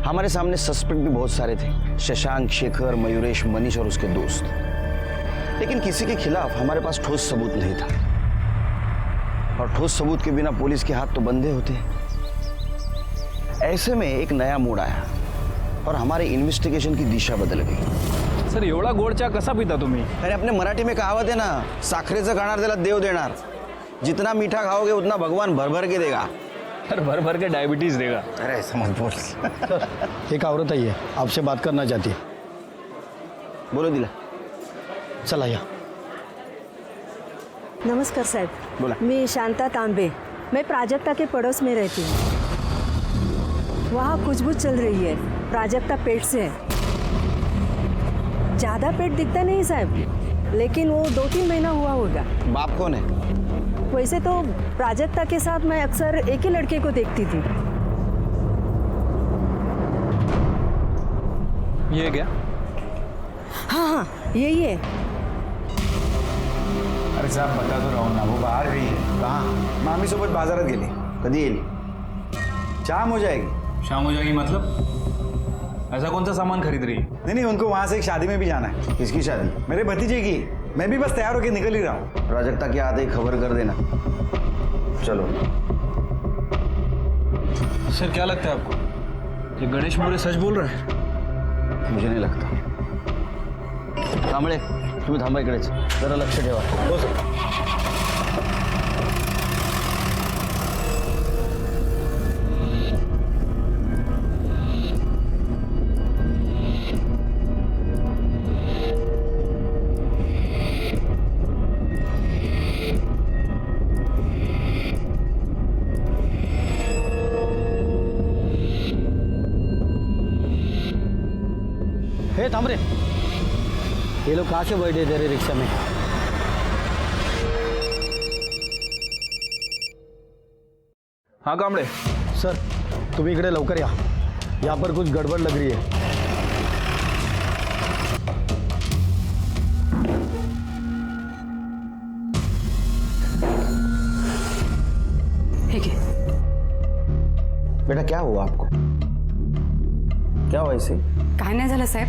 Speaker 4: हमारे सामने सस्पेक्ट भी बहुत सारे थे, शशांक, शेखर, मयूरेश, मनीष और उसके दोस्त। लेकिन किसी के खिलाफ हमारे पास ठोस सबूत नहीं था, और ठोस सबूत के बिना पुलिस के हाथ तो बंधे होते हैं। ऐसे में एक नया मोड़ आया और हमारे इन्वेस्टिगेशन की दिशा बदल गई।
Speaker 9: सर एवढा गोड चहा कसा पिता तुम्ही?
Speaker 4: अरे अपने मराठी में कहावत है ना, साखरेचं खाणार त्याला देव देणार। जितना मीठा खाओगे उतना भगवान भर भर के देगा।
Speaker 9: भर भर के डायबिटीज देगा।
Speaker 4: अरे ऐसा मत बोल।
Speaker 10: एक औरत आई है, आपसे बात करना चाहती है।
Speaker 4: बोलो दिला।
Speaker 10: चला या।
Speaker 7: नमस्कार साहब।
Speaker 4: बोला।
Speaker 7: मैं शांता तांबे, मैं प्राजक्ता के पड़ोस में रहती हूँ। वहाँ कुछ चल रही है, प्राजक्ता पेट से है। ज़्यादा पेट दिखता नहीं साहब, लेकिन वो 2-3 महीना हुआ होगा।
Speaker 4: बाप कौन है?
Speaker 7: वैसे तो प्राजक्ता के साथ मैं अक्सर एक ही लड़के को देखती थी।
Speaker 9: ये क्या?
Speaker 7: हाँ यही है।
Speaker 5: अरे साहब बता तो रहा हूँ ना, वो बाहर गई है। कहाँ? मामी सोबत बाजारात गेली।
Speaker 4: कधी येईल?
Speaker 5: शाम हो जाएगी।
Speaker 9: शाम हो जाएगी मतलब? ऐसा कौन सा सामान खरीद रही है?
Speaker 5: नहीं, उनको वहां से एक शादी में भी जाना है।
Speaker 4: किसकी शादी?
Speaker 5: मेरे भतीजे की। मैं भी बस तैयार होकर निकल ही रहा हूँ।
Speaker 4: प्राजक्ता के आते ही खबर कर देना। चलो।
Speaker 9: सर क्या लगता है आपको, ये गणेश मोरे सच बोल रहा है?
Speaker 4: मुझे नहीं लगता. कांबळे, तुम्ही थांबा इकडेच. जरा लक्ष ठेवा. हो सर.
Speaker 11: हे थांब रे. ये लोग कहाँ से बैठे थे रे रिक्शा में?
Speaker 9: हाँ कांबळे.
Speaker 10: सर तुम्ही इकडे लवकर या. यहाँ पर कुछ गड़बड़ लग रही है.
Speaker 7: ठीक है.
Speaker 4: बेटा क्या हुआ आपको? क्या हुआ इसे?
Speaker 7: काय नाही झालं साहब,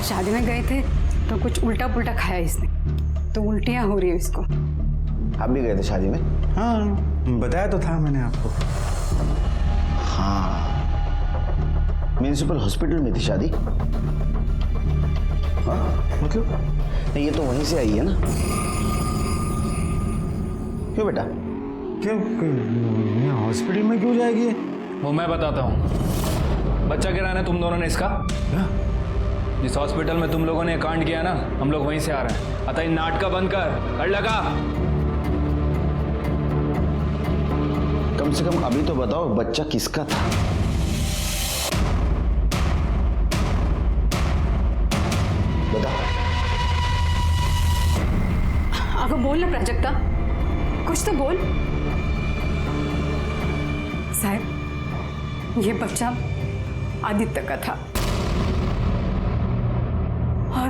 Speaker 7: शादी में गए थे तो कुछ उल्टा पुल्टा खाया इसने, तो उल्टियाँ हो रही है इसको.
Speaker 4: आप भी गए थे शादी में?
Speaker 5: हाँ, बताया तो था मैंने आपको.
Speaker 4: हाँ, म्यूनिसिपल हॉस्पिटल में थी शादी. हाँ मतलब नहीं, ये तो वहीं से आई है ना. क्यों बेटा?
Speaker 5: क्यों हॉस्पिटल में क्यों जाएगी?
Speaker 9: वो मैं बताता हूँ. बच्चा गिराना तुम दोनों ने इसका. जिस हॉस्पिटल में तुम लोगों ने कांड किया ना, हम लोग वहीं से आ रहे हैं. अतः इन नाटक बंद कर लगा.
Speaker 4: कम से कम अभी तो बताओ बच्चा किसका था? बता.
Speaker 7: अगं बोल ना प्राजक्ता, कुछ तो बोल. साहब ये बच्चा आदित्य का था और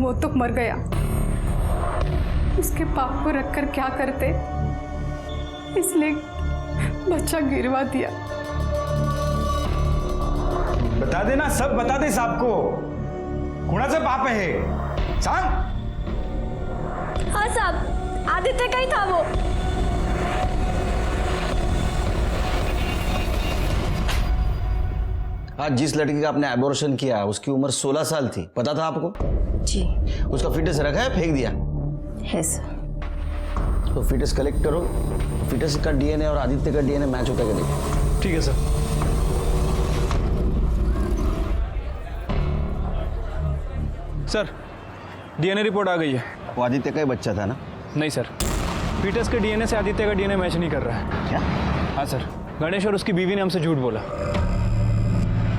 Speaker 7: वो तो मर गया. उसके पाप को रखकर क्या करते, इसलिए बच्चा गिरवा दिया.
Speaker 5: बता देना, सब बता दे साहब को. कुणाचं पाप आहे हे सांग.
Speaker 14: हाँ साहब, आदित्य का ही था वो.
Speaker 4: आज जिस लड़की का आपने एबॉर्शन किया उसकी उम्र 16 साल थी, पता था आपको?
Speaker 12: जी.
Speaker 4: उसका फिटस रखा है, फेंक दिया
Speaker 12: है सर.
Speaker 4: तो फिटस कलेक्ट करो. फिटस का डीएनए और आदित्य का डीएनए मैच होता है कि नहीं?
Speaker 9: ठीक है सर. सर डीएनए रिपोर्ट आ गई है.
Speaker 4: वो आदित्य का ही बच्चा था ना?
Speaker 9: नहीं सर, फीटस के डीएनए से आदित्य का डीएनए मैच नहीं कर रहा है.
Speaker 4: क्या?
Speaker 9: हाँ सर, गणेश और उसकी बीवी ने हमसे झूठ बोला.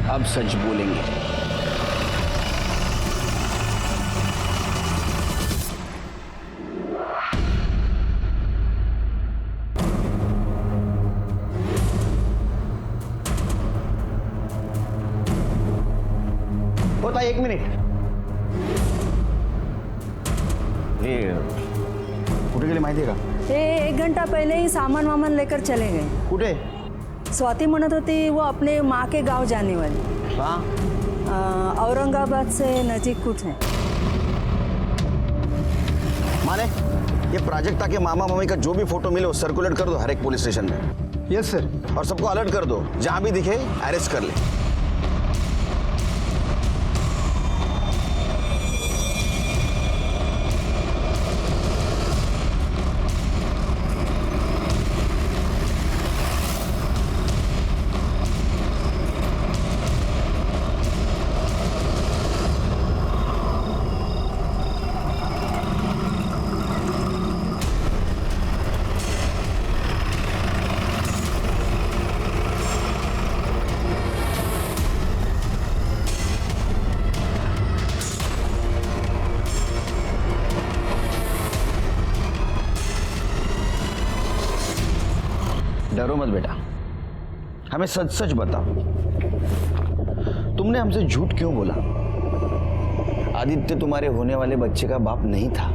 Speaker 4: अब सच बोलेंगे. होता 1 मिनिट. ये कुठे गेले माहिती आहे का?
Speaker 15: ते 1 घंटा पहले ही सामान वामान लेकर चले गए.
Speaker 4: कुठे?
Speaker 15: स्वाति म्हणत होती वो अपने माँ के गांव जाने वाली.
Speaker 4: हाँ,
Speaker 15: औरंगाबाद से नजीक कुछ है.
Speaker 4: माने ये प्राजक्ता के मामा मामी का जो भी फोटो मिले वो सर्कुलेट कर दो हर एक पुलिस स्टेशन में.
Speaker 10: Yes sir.
Speaker 4: और सबको अलर्ट कर दो, जहां भी दिखे अरेस्ट कर ले. डरो मत बेटा, हमें सच सच बताओ, तुमने हमसे झूठ क्यों बोला? आदित्य तुम्हारे होने वाले बच्चे का बाप नहीं था,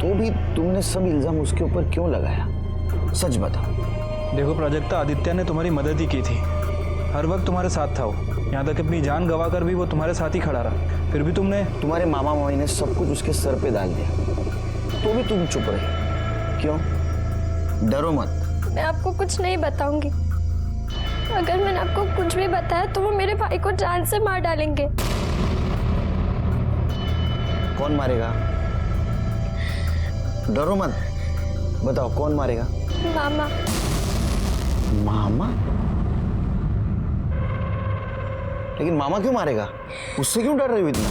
Speaker 4: तो भी तुमने सब इल्जाम उसके ऊपर क्यों लगाया? सच बताओ.
Speaker 9: देखो प्राजक्ता, आदित्य ने तुम्हारी मदद ही की थी. हर वक्त तुम्हारे साथ था वो. यहाँ तक अपनी जान गवा कर भी वो तुम्हारे साथ ही खड़ा रहा. फिर भी तुमने,
Speaker 4: तुम्हारे मामा मामी ने सब कुछ उसके सर पे डाल दिया, तो भी तुम चुप रहे. क्यों? डरो मत.
Speaker 14: मैं आपको कुछ नहीं बताऊंगी. अगर मैंने आपको कुछ भी बताया तो वो मेरे मेरे भाई को जान से मार डालेंगे।
Speaker 4: कौन मारेगा? डरो मत, बताओ कौन मारेगा?
Speaker 14: मामा।
Speaker 4: मामा? लेकिन मामा क्यों मारेगा? उससे क्यों डर रही हो इतना?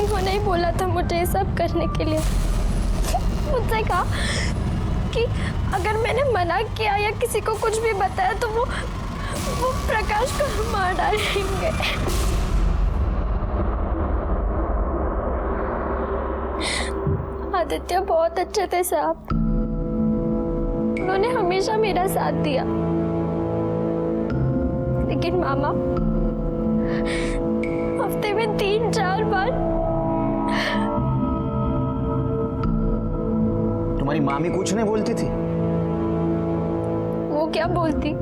Speaker 14: उन्होंने ही बोला था मुझे ये सब करने के लिए। मुझसे कहा कि अगर मैंने मना किया या किसी को कुछ भी बताया तो वो प्रकाश को मार डालेंगे। आदित्य बहुत अच्छे थे साहब, उन्होंने हमेशा मेरा साथ दिया। लेकिन मामा हफ्ते में 3-4 बार।
Speaker 4: तुम्हारी मामी कुछ नहीं बोलती थी?
Speaker 14: वो क्या बोलती,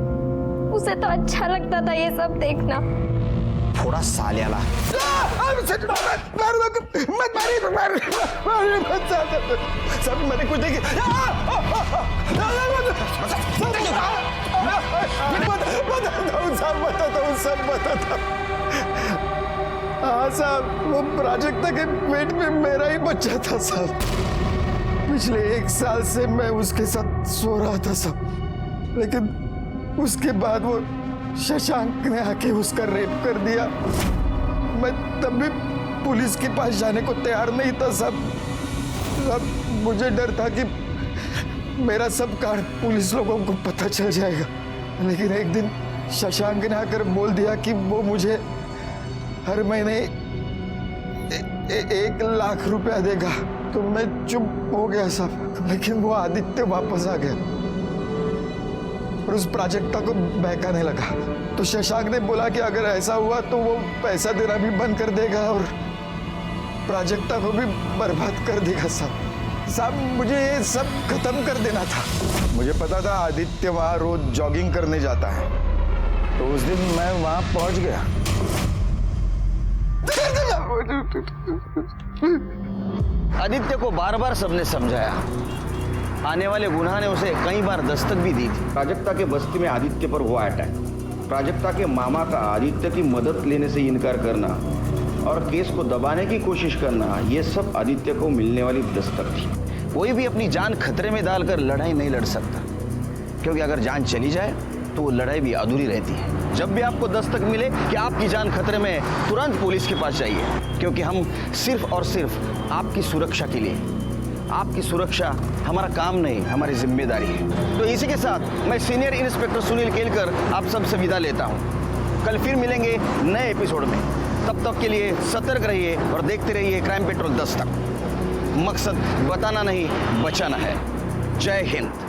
Speaker 14: उसे तो अच्छा लगता था ये सब देखना।
Speaker 4: थोड़ा सालियाला। सब मैंने कुछ नहीं किया। सब बताता। हाँ साहब, वो प्राजक्ता के पेट में मेरा ही बच्चा था साहब। पिछले 1 साल से मैं उसके साथ सो रहा था साहब, लेकिन उसके बाद वो शशांक ने आके उसका रेप कर दिया। मैं तब भी पुलिस के पास जाने को तैयार नहीं था साहब। मुझे डर था कि मेरा सब कांड पुलिस लोगों को पता चल जाएगा। लेकिन एक दिन शशांक ने आकर बोल दिया कि वो मुझे हर महीने 1 लाख रुपया देगा। तो मैं चुप हो गया साहब, लेकिन वो आदित्य वापस आ गया और उस प्राजक्ता को बहकाने लगा। तो शशांक ने बोला कि अगर ऐसा हुआ तो वो पैसा देना भी बंद कर देगा और प्राजक्ता को भी बर्बाद कर देगा साहब। मुझे ये सब खत्म कर देना था। मुझे पता था आदित्य वहां रोज जॉगिंग करने जाता है, तो उस दिन मैं वहां पहुंच गया। आदित्य को बार बार सबने समझाया, आने वाले गुनाह ने उसे कई बार दस्तक भी दी थी। प्राजक्ता के बस्ती में आदित्य पर हुआ अटैक, प्राजक्ता के मामा का आदित्य की मदद लेने से इनकार करना और केस को दबाने की कोशिश करना, ये सब आदित्य को मिलने वाली दस्तक थी। कोई भी अपनी जान खतरे में डालकर लड़ाई नहीं लड़ सकता, क्योंकि अगर जान चली जाए तो वो लड़ाई भी अधूरी रहती है। जब भी आपको दस्तक मिले कि आपकी जान खतरे में, तुरंत पुलिस के पास जाइए, क्योंकि हम सिर्फ और सिर्फ आपकी सुरक्षा के लिए, आपकी सुरक्षा हमारा काम नहीं, हमारी जिम्मेदारी है। तो इसी के साथ मैं सीनियर इंस्पेक्टर सुनील केलकर आप सबसे विदा लेता हूँ। कल फिर मिलेंगे नए एपिसोड में। तब तक के लिए सतर्क रहिए और देखते रहिए क्राइम पेट्रोल दस्तक। मकसद बताना नहीं, बचाना है। जय हिंद।